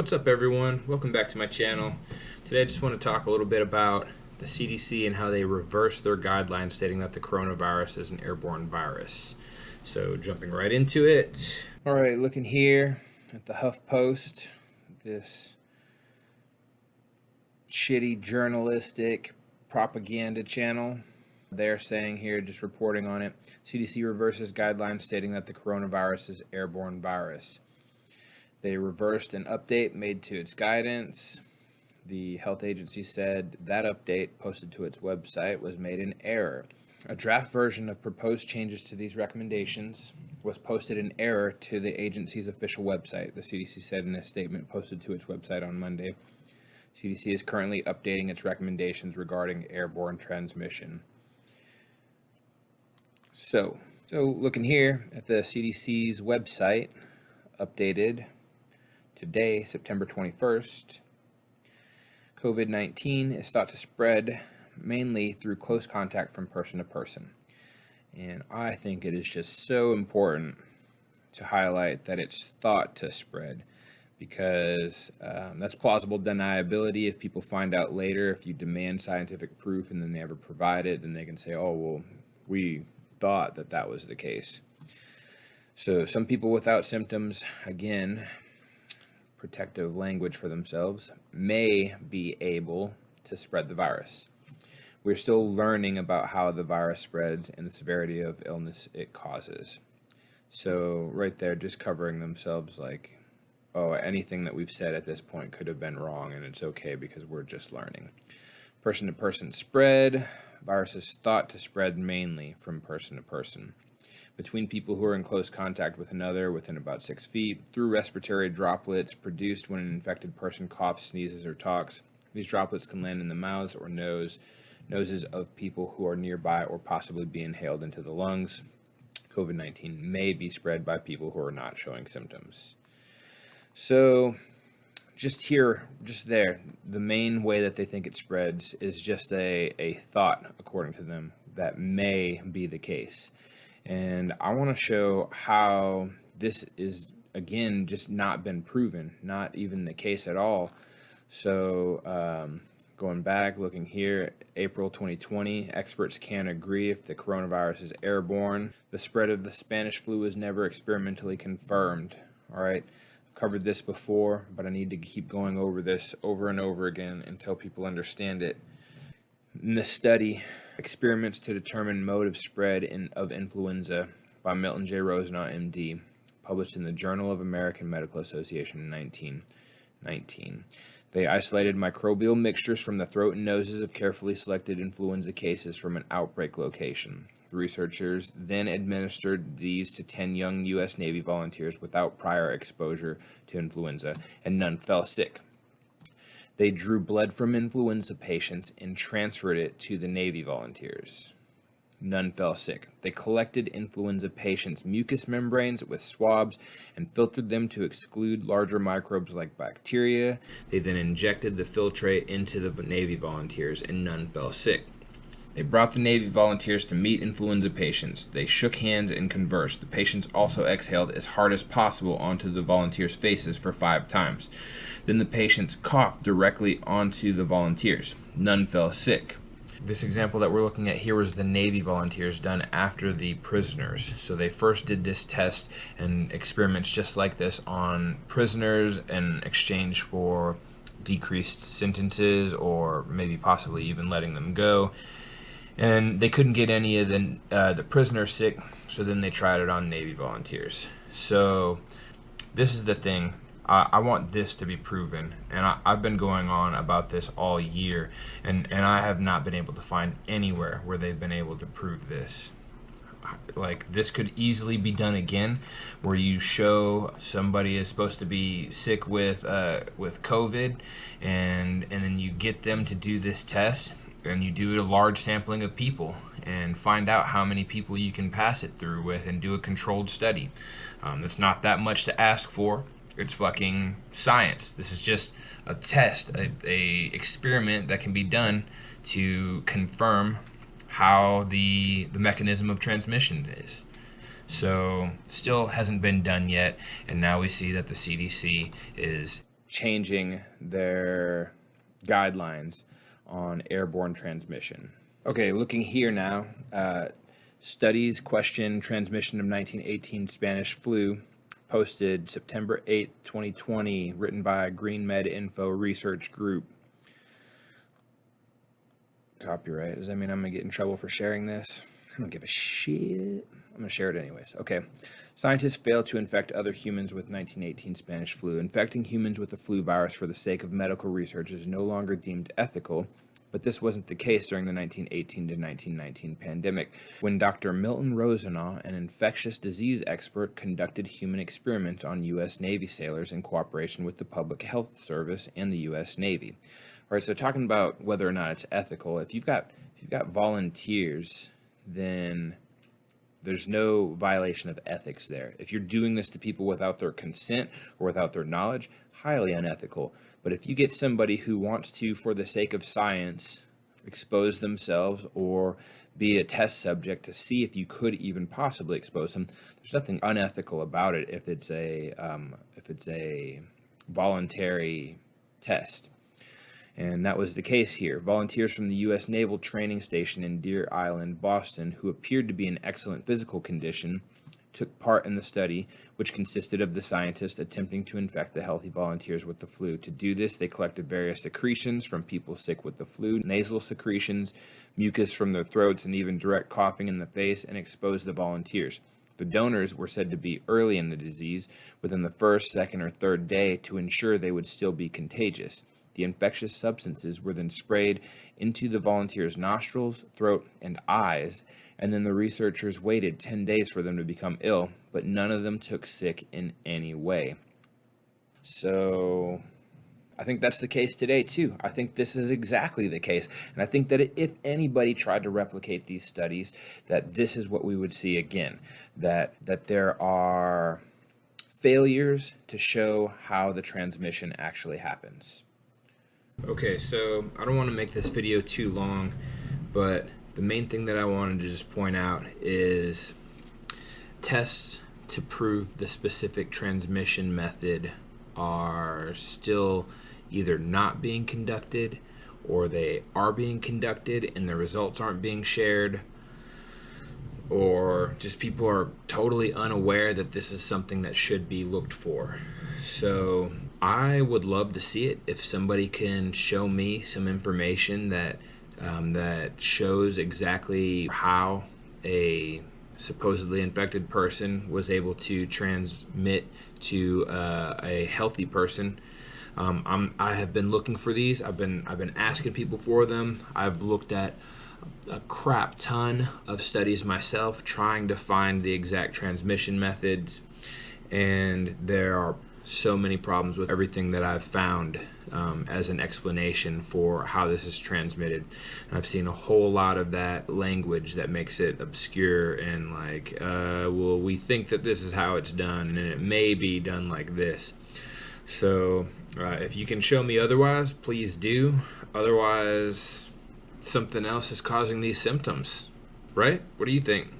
What's up, everyone? Welcome back to my channel. Today I just want to talk a little bit about the CDC and how they reversed their guidelines stating that the coronavirus is an airborne virus. So jumping right into it. All right, looking here at the HuffPost, this shitty journalistic propaganda channel. They're saying here, just reporting on it, CDC reverses guidelines stating that the coronavirus is airborne virus. They reversed an update made to its guidance. The health agency said that update posted to its website was made in error. A draft version of proposed changes to these recommendations was posted in error to the agency's official website, the CDC said in a statement posted to its website on Monday. CDC is currently updating its recommendations regarding airborne transmission. So looking here at the CDC's website, updated today, September 21st, COVID-19 is thought to spread mainly through close contact from person to person. And I think it is just so important to highlight that it's thought to spread, because that's plausible deniability. If people find out later, if you demand scientific proof and then they never provide it, then they can say, oh, well, we thought that was the case. So some people without symptoms, again, protective language for themselves, may be able to spread the virus. We're still learning about how the virus spreads and the severity of illness it causes. So right there, just covering themselves like, oh, anything that we've said at this point could have been wrong, and it's okay because we're just learning. Person to person spread. Virus is thought to spread mainly from person to person, between people who are in close contact with another within about 6 feet, through respiratory droplets produced when an infected person coughs, sneezes, or talks. These droplets can land in the mouths or noses of people who are nearby or possibly be inhaled into the lungs. COVID-19 may be spread by people who are not showing symptoms. So just there, the main way that they think it spreads is just a thought, according to them, that may be the case. And I want to show how this is, again, just not been proven, not even the case at all. So going back, looking here, April 2020, experts can't agree if the coronavirus is airborne. The spread of the Spanish flu is never experimentally confirmed. All right, I've covered this before, but I need to keep going over this over and over again until people understand it. In this study, Experiments to Determine Mode of Spread of Influenza by Milton J. Rosenau, MD, published in the Journal of American Medical Association in 1919. They isolated microbial mixtures from the throat and noses of carefully selected influenza cases from an outbreak location. The researchers then administered these to 10 young U.S. Navy volunteers without prior exposure to influenza, and none fell sick. They drew blood from influenza patients and transferred it to the Navy volunteers. None fell sick. They collected influenza patients' mucous membranes with swabs and filtered them to exclude larger microbes like bacteria. They then injected the filtrate into the Navy volunteers, and none fell sick. They brought the Navy volunteers to meet influenza patients. They shook hands and conversed. The patients also exhaled as hard as possible onto the volunteers' faces for 5 times. Then the patients coughed directly onto the volunteers. None fell sick. This example that we're looking at here was the Navy volunteers done after the prisoners. So they first did this test and experiments just like this on prisoners in exchange for decreased sentences or maybe possibly even letting them go. And they couldn't get any of the prisoners sick, so then they tried it on Navy volunteers. So this is the thing. I want this to be proven, and I've been going on about this all year, and I have not been able to find anywhere where they've been able to prove this. Like, this could easily be done again, where you show somebody is supposed to be sick with COVID, and then you get them to do this test, and you do a large sampling of people and find out how many people you can pass it through with and do a controlled study. It's not that much to ask for. It's fucking science. This is just a test, a experiment that can be done to confirm how the mechanism of transmission is. So still hasn't been done yet, and now we see that the CDC is changing their guidelines on airborne transmission. Okay, looking here now, studies question transmission of 1918 Spanish flu, posted September 8th, 2020, written by Green Med Info Research Group. Copyright. Does that mean I'm going to get in trouble for sharing this? I don't give a shit. I'm going to share it anyways. Okay. Scientists failed to infect other humans with 1918 Spanish flu. Infecting humans with the flu virus for the sake of medical research is no longer deemed ethical, but this wasn't the case during the 1918 to 1919 pandemic, when Dr. Milton Rosenau, an infectious disease expert, conducted human experiments on U.S. Navy sailors in cooperation with the Public Health Service and the U.S. Navy. All right, so talking about whether or not it's ethical, if you've got volunteers, then there's no violation of ethics there. If you're doing this to people without their consent or without their knowledge, highly unethical. But if you get somebody who wants to, for the sake of science, expose themselves or be a test subject to see if you could even possibly expose them, there's nothing unethical about it if it's a voluntary test. And that was the case here. Volunteers from the U.S. Naval Training Station in Deer Island, Boston, who appeared to be in excellent physical condition, took part in the study, which consisted of the scientists attempting to infect the healthy volunteers with the flu. To do this, they collected various secretions from people sick with the flu, nasal secretions, mucus from their throats, and even direct coughing in the face, and exposed the volunteers. The donors were said to be early in the disease, within the first, second, or third day, to ensure they would still be contagious. The infectious substances were then sprayed into the volunteers' nostrils, throat, and eyes, and then the researchers waited 10 days for them to become ill, but none of them took sick in any way. So I think that's the case today, too. I think this is exactly the case. And I think that if anybody tried to replicate these studies, that this is what we would see again, that there are failures to show how the transmission actually happens. Okay, so I don't want to make this video too long, but the main thing that I wanted to just point out is tests to prove the specific transmission method are still either not being conducted, or they are being conducted and the results aren't being shared, or just people are totally unaware that this is something that should be looked for. So I would love to see it. If somebody can show me some information that shows exactly how a supposedly infected person was able to transmit to a healthy person. I have been looking for these. I've been asking people for them. I've looked at a crap ton of studies myself trying to find the exact transmission methods, and there are so many problems with everything that I've found as an explanation for how this is transmitted. And I've seen a whole lot of that language that makes it obscure and like, well, we think that this is how it's done, and it may be done like this. So if you can show me otherwise, please do. Otherwise, something else is causing these symptoms, right? What do you think?